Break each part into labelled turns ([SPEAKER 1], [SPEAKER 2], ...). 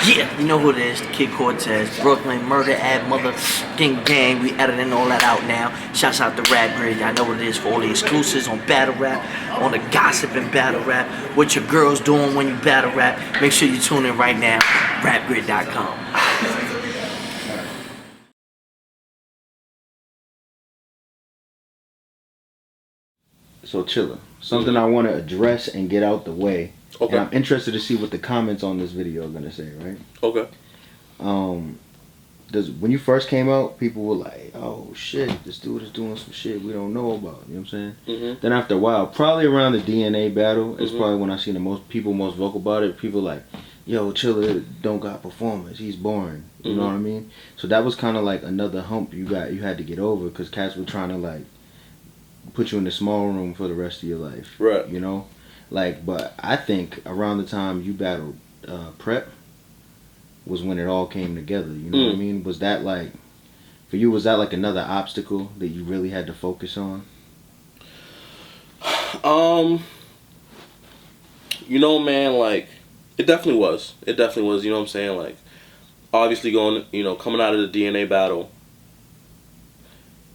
[SPEAKER 1] Yeah, you know who it is, the Kid Cortez, Brooklyn, Murder Ad, Mother Gang. We editing all that out now. Shouts out to Rap Grid. I know what it is for all the exclusives on Battle Rap, on the gossip in Battle Rap, what your girls doing when you battle rap. Make sure you tune in right now, rapgrid.com.
[SPEAKER 2] So Chilla, something I want to address and get out the way.
[SPEAKER 3] Okay.
[SPEAKER 2] And I'm interested to see what the comments on this video are gonna say, right?
[SPEAKER 3] Okay.
[SPEAKER 2] When you first came out, people were like, "Oh shit, this dude is doing some shit we don't know about." You know what I'm saying?
[SPEAKER 3] Mm-hmm.
[SPEAKER 2] Then after a while, probably around the DNA battle, it's
[SPEAKER 3] Mm-hmm.
[SPEAKER 2] probably when I seen the most people most vocal about it. People like, "Yo, Chilla don't got performance. He's boring." You know what I mean? So that was kind of like another hump you had to get over because cats were trying to like put you in the small room for the rest of your life.
[SPEAKER 3] Right.
[SPEAKER 2] You know, like, but I think around the time you battled Prep was when it all came together. You know what I mean? Was that like, for you, was that like another obstacle that you really had to focus on?
[SPEAKER 3] You know, man, like, it definitely was. It definitely was, you know what I'm saying? Like, obviously coming out of the DNA battle,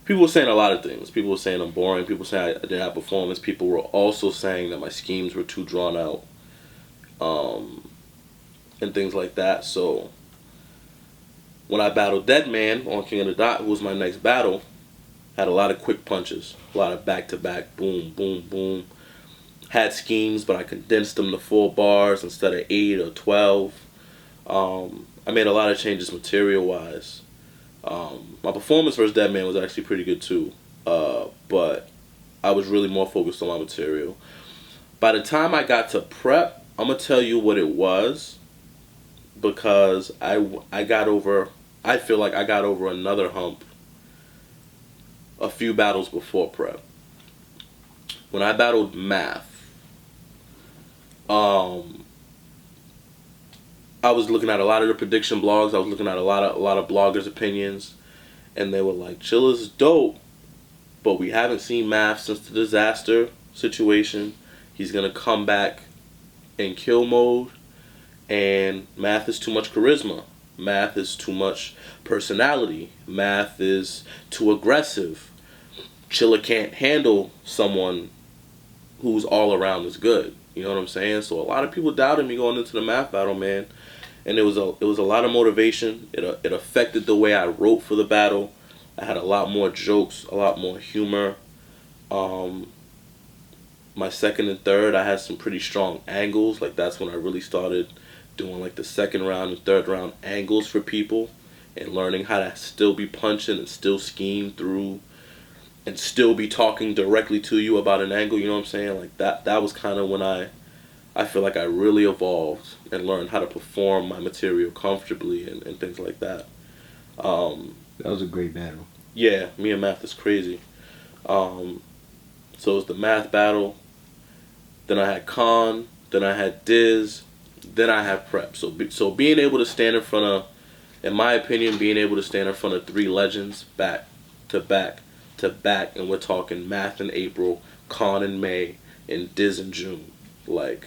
[SPEAKER 3] people were saying a lot of things. People were saying I'm boring. People were saying I didn't have performance. People were also saying that my schemes were too drawn out. And things like that. So when I battled Deadman on King of the Dot, who was my next battle, had a lot of quick punches, a lot of back-to-back, boom, boom, boom. Had schemes, but I condensed them to 4 bars instead of 8 or 12. I made a lot of changes material-wise. My performance versus Deadman was actually pretty good too, but I was really more focused on my material. By the time I got to Prep, I'm gonna tell you what it was, because I feel like I got over another hump a few battles before Prep. When I battled Math, I was looking at a lot of the prediction blogs. I was looking at a lot of bloggers' opinions, and they were like, "Chilla's dope, but we haven't seen Math since the Dizaster situation. He's gonna come back in kill mode, and Math is too much charisma. Math is too much personality. Math is too aggressive. Chilla can't handle someone who's all around as good." You know what I'm saying? So a lot of people doubted me going into the Math battle, man. And it was a lot of motivation. It affected the way I wrote for the battle. I had a lot more jokes, a lot more humor. My second and third, I had some pretty strong angles. Like, that's when I really started doing like the second round and third round angles for people, and learning how to still be punching and still scheme through and still be talking directly to you about an angle. You know what I'm saying? Like, that was kind of when I feel like I really evolved and learned how to perform my material comfortably and things like that.
[SPEAKER 2] That was a great battle.
[SPEAKER 3] Yeah, me and Math is crazy. So it was the Math battle. Then I had Con. Then I had Diz. Then I had Prep. So being able to stand in front of, in my opinion, being able to stand in front of 3 legends back to back to back, and we're talking Math in April, Con in May, and Diz in June. Like,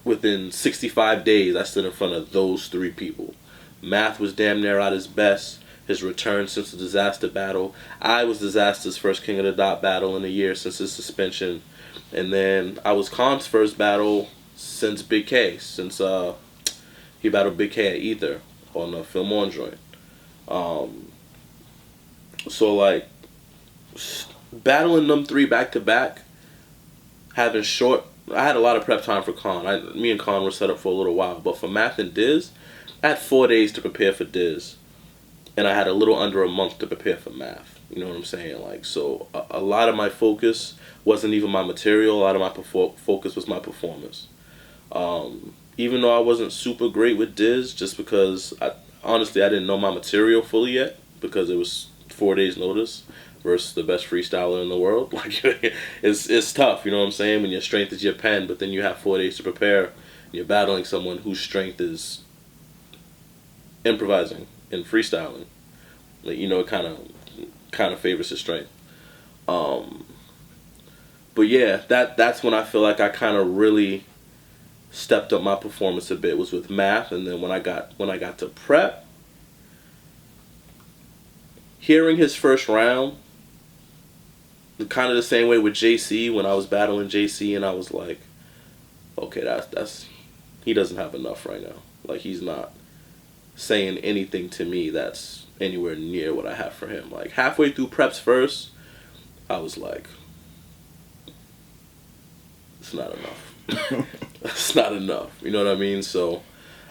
[SPEAKER 3] within 65 days, I stood in front of those 3 people. Math was damn near at his best. His return since the Dizaster battle. I was Dizaster's first King of the Dot battle in a year since his suspension. And then I was Con's first battle since Big K. Since he battled Big K at Ether on the Film On joint. So, like, battling them 3 back to back, having short... I had a lot of prep time for Con. Me and Con were set up for a little while. But for Math and Diz, I had 4 days to prepare for Diz. And I had a little under a month to prepare for Math. You know what I'm saying? Like, so a lot of my focus wasn't even my material. A lot of my focus was my performance. Even though I wasn't super great with Diz, just because, honestly, I didn't know my material fully yet, because it was 4 days notice versus the best freestyler in the world. Like, it's tough, you know what I'm saying? When your strength is your pen, but then you have 4 days to prepare, and you're battling someone whose strength is improvising and freestyling. Like, you know, it kind of favors his strength. But yeah, that's when I feel like I kind of really stepped up my performance a bit was with math, and then when I got to prep, hearing his first round, kind of the same way with JC when I was battling JC, and I was like, okay, that's he doesn't have enough right now. Like, he's not saying anything to me that's anywhere near what I have for him. Like, halfway through preps first, I was like, it's not enough. It's not enough. You know what I mean? So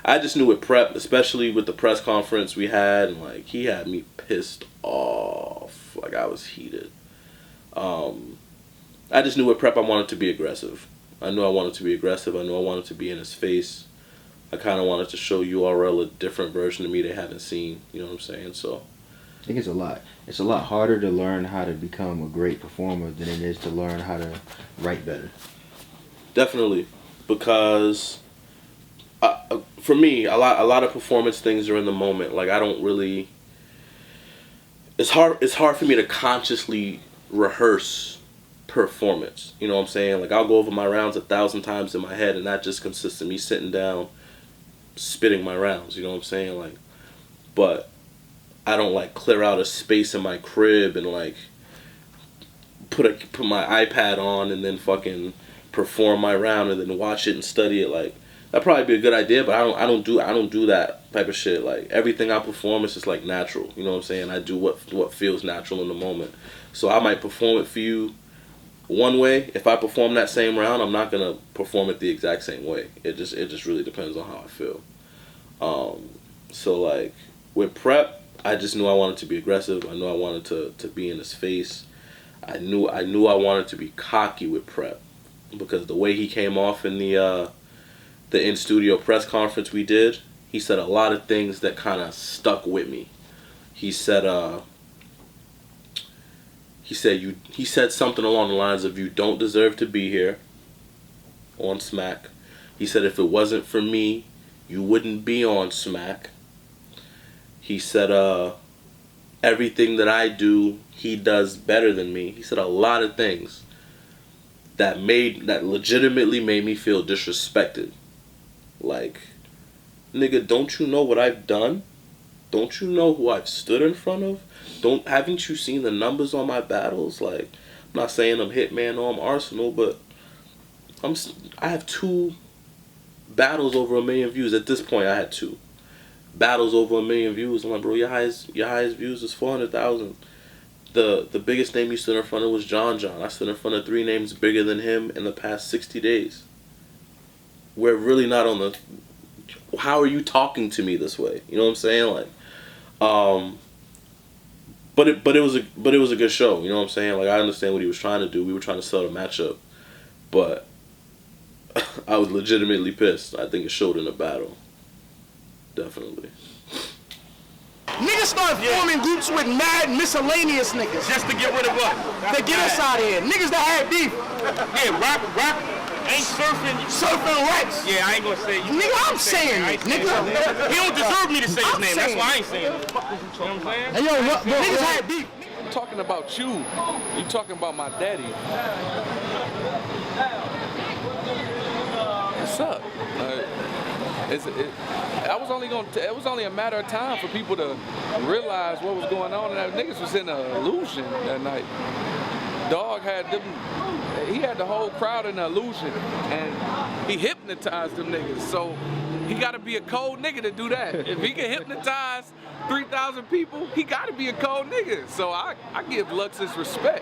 [SPEAKER 3] I just knew with prep, especially with the press conference we had, and like, he had me pissed off. Like, I was heated. I just knew with prep I wanted to be aggressive. I knew I wanted to be aggressive. I knew I wanted to be in his face. I kind of wanted to show URL a different version of me they haven't seen. You know what I'm saying? So
[SPEAKER 2] I think it's a lot harder to learn how to become a great performer than it is to learn how to write better.
[SPEAKER 3] Definitely, because for me, a lot of performance things are in the moment. Like, I don't really. It's hard for me to consciously rehearse performance. You know what I'm saying? Like, I'll go over my rounds 1,000 times in my head, and that just consists of me sitting down, spitting my rounds. You know what I'm saying? Like, but I don't like clear out a space in my crib and like put my iPad on and then fucking perform my round and then watch it and study it. Like, that'd probably be a good idea, but I don't do that type of shit. Like, everything I perform is just like natural. You know what I'm saying? I do what feels natural in the moment. So I might perform it for you one way. If I perform that same round, I'm not gonna perform it the exact same way. It just really depends on how I feel. So like with prep, I just knew I wanted to be aggressive. I knew I wanted to be in his face. I knew I wanted to be cocky with prep, because the way he came off in the in-studio press conference we did, he said a lot of things that kind of stuck with me. He said something along the lines of, "You don't deserve to be here," on Smack. He said, "If it wasn't for me, you wouldn't be on Smack." He said, "Everything that I do, he does better than me." He said a lot of things that legitimately made me feel disrespected. Like, nigga, don't you know what I've done? Don't you know who I've stood in front of? Haven't you seen the numbers on my battles? Like, I'm not saying I'm Hitman or I'm Arsenal, but I have 2 battles over 1 million views. At this point, I had 2 battles over 1 million views. I'm like, bro, your highest views is 400,000. The biggest name you stood in front of was John. I stood in front of 3 names bigger than him in the past 60 days. We're really not on the. How are you talking to me this way? You know what I'm saying? Like, but it was a good show. You know what I'm saying? Like, I understand what he was trying to do. We were trying to sell the matchup, but I was legitimately pissed. I think it showed in the battle. Definitely.
[SPEAKER 4] Niggas start forming groups with mad miscellaneous niggas.
[SPEAKER 5] Just to get rid of what?
[SPEAKER 4] To get us out of here. Niggas that had beef.
[SPEAKER 5] Yeah, rap ain't surfing.
[SPEAKER 4] Surfing raps.
[SPEAKER 5] Yeah, I ain't gonna say.
[SPEAKER 4] Nigga, I'm saying it, nigga.
[SPEAKER 5] He don't deserve me to say his
[SPEAKER 4] I'm
[SPEAKER 5] name. That's
[SPEAKER 4] saying
[SPEAKER 5] why I ain't saying it. You know what I'm saying?
[SPEAKER 4] Hey, yo, what, niggas had beef.
[SPEAKER 6] I'm talking about you. You talking about my daddy. What's up? It was only a matter of time for people to realize what was going on, and that niggas was in an illusion that night. Dog had them. He had the whole crowd in an illusion, and he hypnotized them niggas. So he got to be a cold nigga to do that. If he can hypnotize 3,000 people, he got to be a cold nigga. So I give Lux his respect.